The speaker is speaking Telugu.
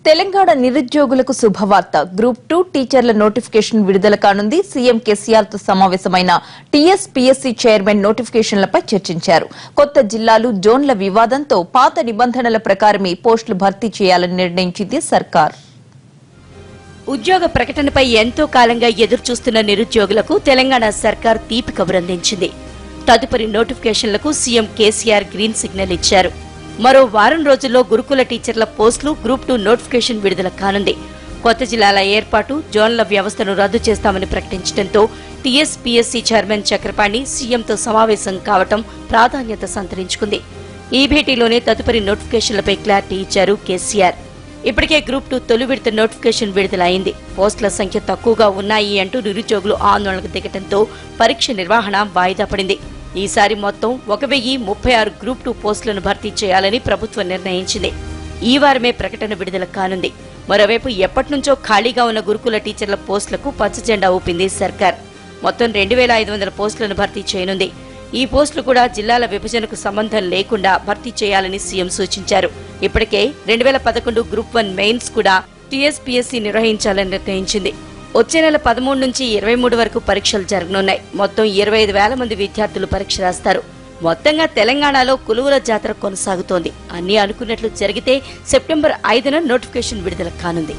తెలంగాణ నిరుద్యోగులకు శుభవార్త. గ్రూప్ 2 టీచర్ల నోటిఫికేషన్ విడుదల కానుంది. సీఎం కేసీఆర్ తో సమావేశమైన టీఎస్పీఎస్సీ చైర్మన్ నోటిఫికేషన్లపై చర్చించారు. కొత్త జిల్లాలు, జోన్ల వివాదంతో పాత నిబంధనల ప్రకారమే పోస్టులు భర్తీ చేయాలని నిర్ణయించింది సర్కార్. ఉద్యోగ ప్రకటనపై ఎంతో కాలంగా ఎదురుచూస్తున్న నిరుద్యోగులకు తెలంగాణ సర్కార్ తీపి కబురందించింది. తదుపరి నోటిఫికేషన్లకు సీఎం కేసీఆర్ గ్రీన్ సిగ్నల్ ఇచ్చారు. మరో వారం రోజుల్లో గురుకుల టీచర్ల పోస్టులు గ్రూప్ 2 నోటిఫికేషన్ విడుదల కానుంది. కొత్త జిల్లాల ఏర్పాటు, జోన్ల వ్యవస్థను రద్దు చేస్తామని ప్రకటించడంతో టీఎస్పీఎస్సీ చైర్మన్ చక్రపాణి సీఎంతో సమావేశం కావడం ప్రాధాన్యత సంతరించుకుంది. ఈ భేటీలోనే తదుపరి నోటిఫికేషన్లపై క్లారిటీ ఇచ్చారు కేసీఆర్. ఇప్పటికే గ్రూప్ 2 తొలి విడత నోటిఫికేషన్ విడుదలైంది. పోస్టుల సంఖ్య తక్కువగా ఉన్నాయి అంటూ నిరుద్యోగులు ఆందోళనకు దిగడంతో పరీక్ష నిర్వహణ వాయిదా పడింది. ఈసారి మొత్తం 1036 గ్రూప్ 2 పోస్టులను భర్తీ చేయాలని ప్రభుత్వం నిర్ణయించింది. ఈ వారమే ప్రకటన విడుదల కానుంది. మరోవైపు ఎప్పటినుంచో ఖాళీగా ఉన్న గురుకుల టీచర్ల పోస్టులకు పచ్చజెండా ఊపింది సర్కార్. మొత్తం 2500 పోస్టులను భర్తీ చేయనుంది. ఈ పోస్టులు కూడా జిల్లాల విభజనకు సంబంధం లేకుండా భర్తీ చేయాలని సీఎం సూచించారు. ఇప్పటికే 2011 గ్రూప్ 1 మెయిన్స్ కూడా టీఎస్పీఎస్సీ నిర్వహించాలని నిర్ణయించింది. వచ్చే నెల 13 నుంచి 23 వరకు పరీక్షలు జరగనున్నాయి. మొత్తం 25,000 మంది విద్యార్థులు పరీక్ష రాస్తారు. మొత్తంగా తెలంగాణలో కొలువుల జాతర కొనసాగుతోంది. అన్నీ అనుకున్నట్లు జరిగితే సెప్టెంబర్ 5న నోటిఫికేషన్ విడుదల కానుంది.